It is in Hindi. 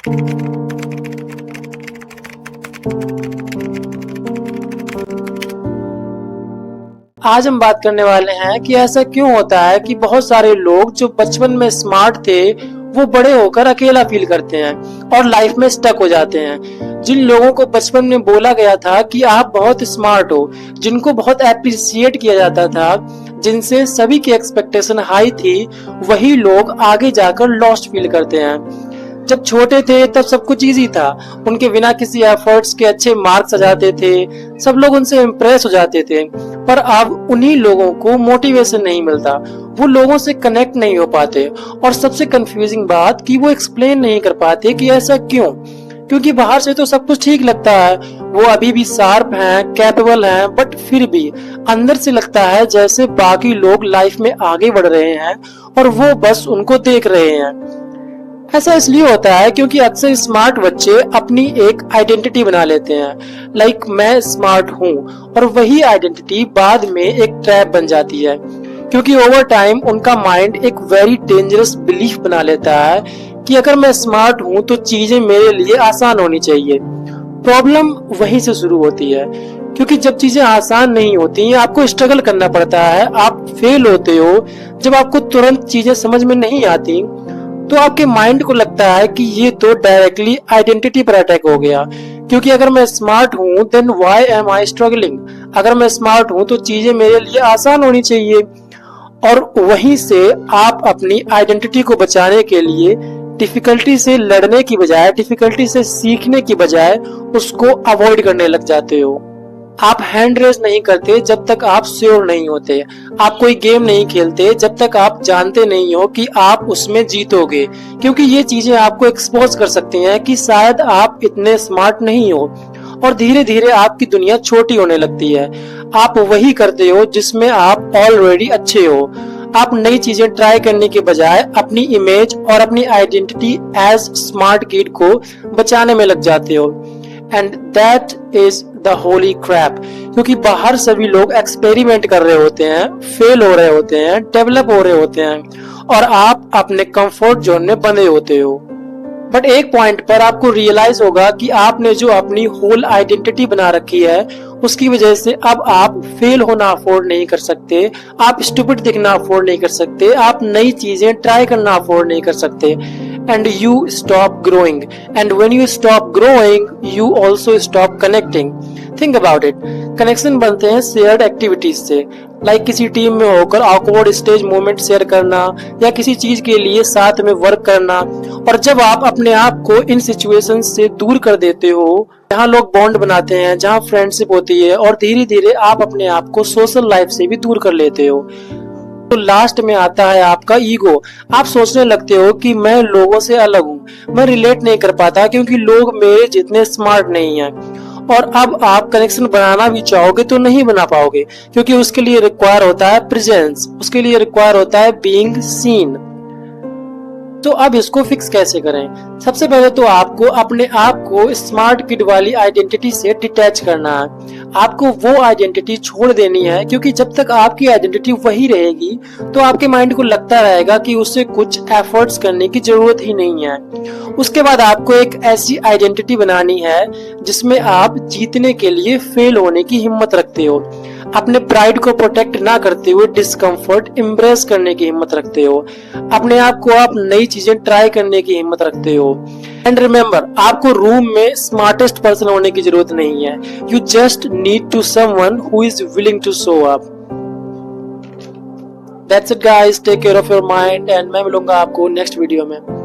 आज हम बात करने वाले हैं कि ऐसा क्यों होता है कि बहुत सारे लोग जो बचपन में स्मार्ट थे वो बड़े होकर अकेला फील करते हैं और लाइफ में स्टक हो जाते हैं। जिन लोगों को बचपन में बोला गया था कि आप बहुत स्मार्ट हो, जिनको बहुत एप्रिशिएट किया जाता था, जिनसे सभी की एक्सपेक्टेशन हाई थी, वही लोग आगे जाकर लॉस्ट फील करते हैं। जब छोटे थे तब सब कुछ इजी था, उनके बिना किसी एफर्ट्स के अच्छे मार्क्स आ जाते थे, सब लोग उनसे इम्प्रेस हो जाते थे। पर अब उन्हीं लोगों को मोटिवेशन नहीं मिलता, वो लोगों से कनेक्ट नहीं हो पाते और सबसे कंफ्यूजिंग बात कि वो एक्सप्लेन नहीं कर पाते कि ऐसा क्यों। क्योंकि बाहर से तो सब कुछ ठीक लगता है, वो अभी भी शार्प हैं, कैपेबल हैं, बट फिर भी अंदर से लगता है जैसे बाकी लोग लाइफ में आगे बढ़ रहे हैं और वो बस उनको देख रहे हैं। ऐसा इसलिए होता है क्योंकि अक्सर स्मार्ट बच्चे अपनी एक आइडेंटिटी बना लेते हैं, लाइक मैं स्मार्ट हूँ, और वही आइडेंटिटी बाद में एक ट्रैप बन जाती है। क्योंकि ओवर टाइम उनका माइंड एक वेरी डेंजरस बिलीफ बना लेता है कि अगर मैं स्मार्ट हूँ तो चीजें मेरे लिए आसान होनी चाहिए। प्रॉब्लम वहीं से शुरू होती है, क्योंकि जब चीजें आसान नहीं होती, आपको स्ट्रगल करना पड़ता है, आप फेल होते हो। जब आपको तुरंत चीजें समझ में नहीं आती तो आपके माइंड को लगता है कि ये तो डायरेक्टली आइडेंटिटी पर अटैक हो गया, क्योंकि अगर मैं स्मार्ट हूँ then why am I struggling. अगर मैं स्मार्ट हूँ तो चीजें मेरे लिए आसान होनी चाहिए। और वहीं से आप अपनी आइडेंटिटी को बचाने के लिए डिफिकल्टी से लड़ने की बजाय, डिफिकल्टी से सीखने की बजाय उसको अवॉइड करने लग जाते हो। आप हैंड रेस नहीं करते जब तक आप श्योर नहीं होते, आप कोई गेम नहीं खेलते जब तक आप जानते नहीं हो कि आप उसमें जीतोगे, क्योंकि ये चीजें आपको एक्सपोज कर सकती हैं कि शायद आप इतने स्मार्ट नहीं हो, और धीरे धीरे आपकी दुनिया छोटी होने लगती है। आप वही करते हो जिसमें आप ऑलरेडी अच्छे हो। आप नई चीजें ट्राई करने के बजाय अपनी इमेज और अपनी आइडेंटिटी एज स्मार्ट किड को बचाने में लग जाते हो। And that is the holy crap, क्योंकि बाहर सभी लोग एक्सपेरिमेंट कर रहे होते हैं, फेल हो रहे होते हैं, डेवलप हो रहे होते हैं, और आप अपने कंफर्ट जोन में बंधे होते हो। बट एक पॉइंट पर आपको रियलाइज होगा कि आपने जो अपनी होल आइडेंटिटी बना रखी है उसकी वजह से अब आप फेल होना अफोर्ड नहीं कर सकते, आप स्टूपिड दिखना अफोर्ड नहीं कर सकते, आप नई चीजें ट्राई करना अफोर्ड नहीं कर सकते। And you stop growing, and when you stop growing you also stop connecting. Think about it, connection बनते हैं शेयर्ड एक्टिविटीज से, लाइक किसी टीम में होकर awkward स्टेज मोमेंट शेयर करना या किसी चीज के लिए साथ में वर्क करना। और जब आप अपने आप को इन सिचुएशन से दूर कर देते हो जहाँ लोग बॉन्ड बनाते हैं, जहाँ फ्रेंडशिप होती है, और धीरे धीरे आप अपने आप को सोशल लाइफ से भी दूर कर लेते हो, तो लास्ट में आता है आपका ईगो। आप सोचने लगते हो कि मैं लोगों से अलग हूँ, मैं रिलेट नहीं कर पाता क्योंकि लोग मेरे जितने स्मार्ट नहीं हैं। और अब आप कनेक्शन बनाना भी चाहोगे तो नहीं बना पाओगे, क्योंकि उसके लिए रिक्वायर होता है प्रेजेंस, उसके लिए रिक्वायर होता है बीइंग सीन। तो अब इसको फिक्स कैसे करें? सबसे पहले तो आपको अपने आप को स्मार्ट किड वाली आइडेंटिटी से डिटैच करना है। आपको वो आइडेंटिटी छोड़ देनी है, क्योंकि जब तक आपकी आइडेंटिटी वही रहेगी तो आपके माइंड को लगता रहेगा कि उससे कुछ एफर्ट्स करने की जरूरत ही नहीं है। उसके बाद आपको एक ऐसी आइडेंटिटी बनानी है जिसमें आप जीतने के लिए फेल होने की हिम्मत रखते हो, अपने प्राइड को प्रोटेक्ट ना करते हुए डिस्कम्फर्ट एम्ब्रेस करने की हिम्मत रखते हो, अपने आप को आप नई चीजें ट्राई करने की हिम्मत रखते हो। एंड रिमेम्बर, आपको रूम में स्मार्टेस्ट पर्सन होने की जरूरत नहीं है, you just need to someone who is willing to show up. That's it guys, take care of your mind, and मैं मिलूंगा आपको नेक्स्ट वीडियो में।